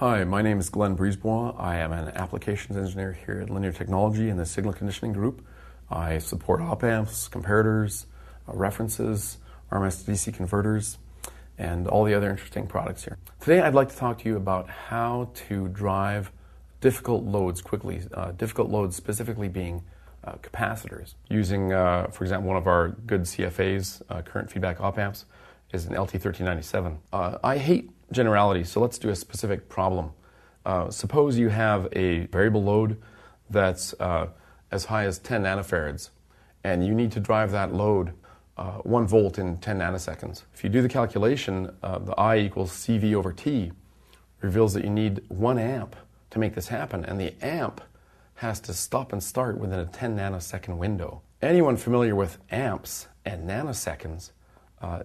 Hi, my name is Glenn Brisebois. I am an applications engineer here at Linear Technology in the signal conditioning group. I support op-amps, comparators, references, RMS-to-DC converters, and all the other interesting products here. Today I'd like to talk to you about how to drive difficult loads quickly, difficult loads specifically being capacitors. Using, for example, one of our good CFAs, current feedback op-amps, is an LT1397. I hate generalities, so let's do a specific problem. Suppose you have a variable load that's as high as 10 nanofarads, and you need to drive that load 1 volt in 10 nanoseconds. If you do the calculation, the I equals CV over T reveals that you need 1 amp to make this happen, and the amp has to stop and start within a 10 nanosecond window. Anyone familiar with amps and nanoseconds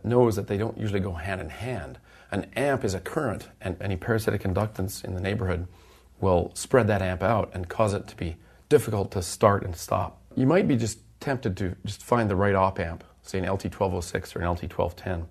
knows that they don't usually go hand in hand. An amp is a current, and any parasitic inductance in the neighborhood will spread that amp out and cause it to be difficult to start and stop. You might be just tempted to just find the right op-amp, say an LT1206 or an LT1210.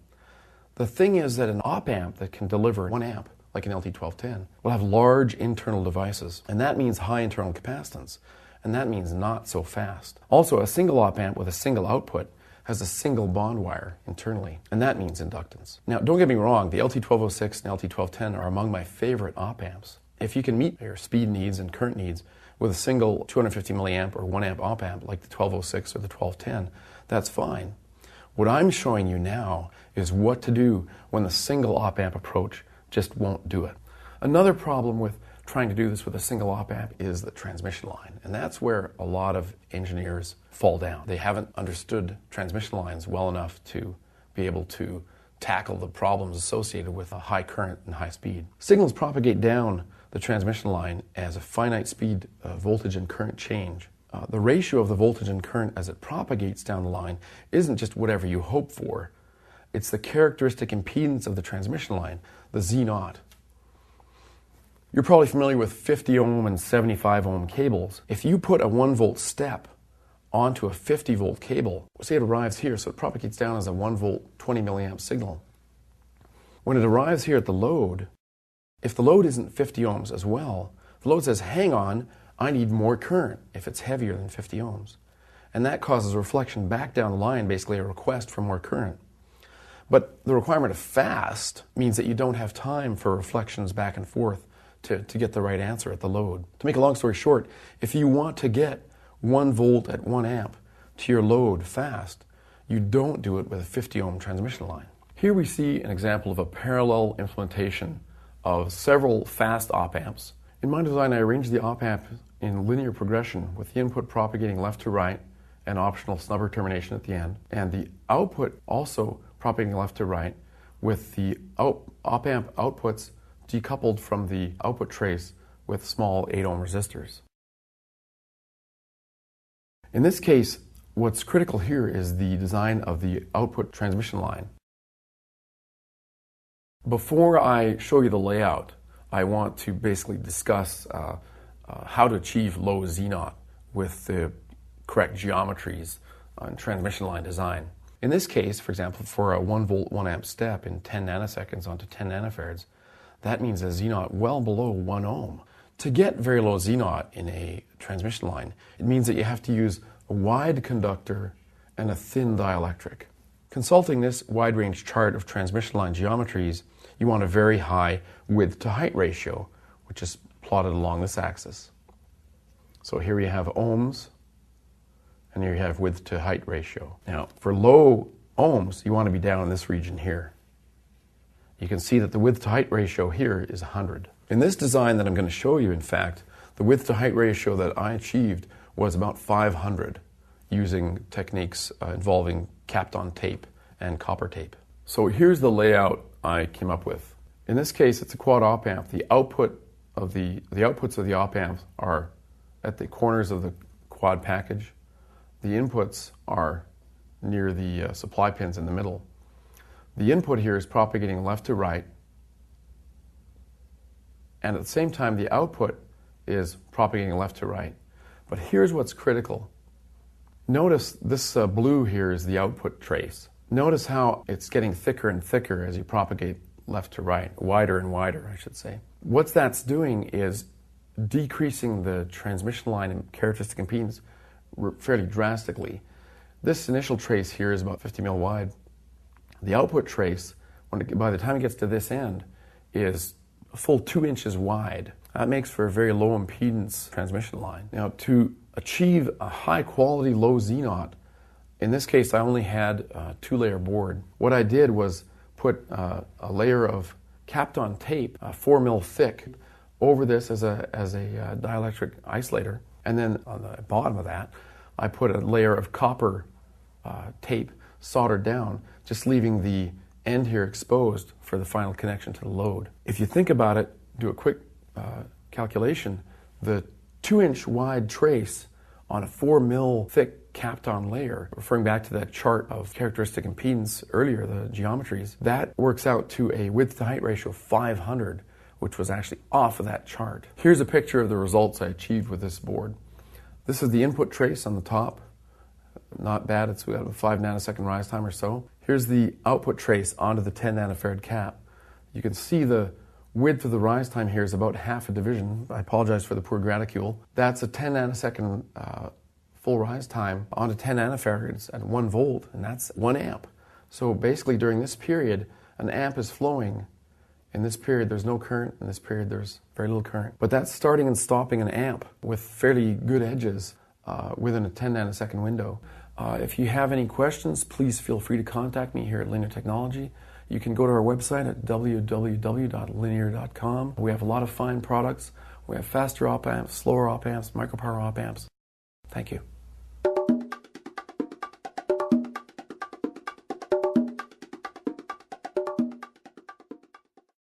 The thing is that an op-amp that can deliver 1 amp, like an LT1210, will have large internal devices, and that means high internal capacitance, and that means not so fast. Also, a single op-amp with a single output has a single bond wire internally, and that means inductance. Now, don't get me wrong, the LT1206 and LT1210 are among my favorite op-amps. If you can meet your speed needs and current needs with a single 250 milliamp or 1 amp op-amp like the 1206 or the 1210, that's fine. What I'm showing you now is what to do when the single op-amp approach just won't do it. Another problem with trying to do this with a single op-amp is the transmission line, and that's where a lot of engineers fall down. They haven't understood transmission lines well enough to be able to tackle the problems associated with a high current and high speed. Signals propagate down the transmission line as a finite speed voltage and current change. The ratio of the voltage and current as it propagates down the line isn't just whatever you hope for. It's the characteristic impedance of the transmission line, the Z0. You're probably familiar with 50 ohm and 75 ohm cables. If you put a 1 volt step onto a 50 volt cable, say it arrives here, so it propagates down as a 1 volt 20 milliamp signal. When it arrives here at the load, if the load isn't 50 ohms as well, the load says, hang on, I need more current if it's heavier than 50 ohms. And that causes a reflection back down the line, basically a request for more current. But the requirement of fast means that you don't have time for reflections back and forth to get the right answer at the load. To make a long story short, if you want to get 1 volt at 1 amp to your load fast, you don't do it with a 50 ohm transmission line. Here we see an example of a parallel implementation of several fast op-amps. In my design, I arranged the op-amp in linear progression with the input propagating left to right and optional snubber termination at the end, and the output also propagating left to right with the op-amp outputs decoupled from the output trace with small 8 ohm resistors. In this case, what's critical here is the design of the output transmission line. Before I show you the layout, I want to basically discuss how to achieve low Z0 with the correct geometries on transmission line design. In this case, for example, for a 1 volt 1 amp step in 10 nanoseconds onto 10 nanofarads, that means a Z0 well below 1 ohm. To get very low Z0 in a transmission line, it means that you have to use a wide conductor and a thin dielectric. Consulting this wide range chart of transmission line geometries, you want a very high width to height ratio, which is plotted along this axis. So here you have ohms, and here you have width to height ratio. Now, for low ohms, you want to be down in this region here. You can see that the width to height ratio here is 100. In this design that I'm going to show you, in fact, the width to height ratio that I achieved was about 500 using techniques involving Kapton tape and copper tape. So here's the layout I came up with. In this case, it's a quad op-amp. The outputs of the op-amps are at the corners of the quad package. The inputs are near the supply pins in the middle. The input here is propagating left to right, and at the same time the output is propagating left to right. But here's what's critical. Notice this blue here is the output trace. Notice how it's getting thicker and thicker as you propagate left to right, wider and wider, I should say. What that's doing is decreasing the transmission line and characteristic impedance fairly drastically. This initial trace here is about 50 mil wide. The output trace, by the time it gets to this end, is a full 2 inches wide. That makes for a very low impedance transmission line. Now, to achieve a high quality low Z0, in this case I only had a 2-layer board. What I did was put a layer of Kapton tape, 4 mil thick, over this as a dielectric isolator, and then on the bottom of that I put a layer of copper tape soldered down, just leaving the end here exposed for the final connection to the load. If you think about it, do a quick calculation, the 2-inch wide trace on a 4 mil thick Kapton layer, referring back to that chart of characteristic impedance earlier, the geometries, that works out to a width to height ratio of 500, which was actually off of that chart. Here's a picture of the results I achieved with this board. This is the input trace on the top. Not bad, it's got a 5 nanosecond rise time or so. Here's the output trace onto the 10 nanofarad cap. You can see the width of the rise time here is about half a division. I apologize for the poor graticule. That's a 10 nanosecond full rise time onto 10 nanofarads at 1 volt, and that's 1 amp. So basically during this period, an amp is flowing. In this period there's no current, in this period there's very little current. But that's starting and stopping an amp with fairly good edges within a 10 nanosecond window. If you have any questions, please feel free to contact me here at Linear Technology. You can go to our website at www.linear.com. We have a lot of fine products. We have faster op amps, slower op amps, micropower op amps. Thank you.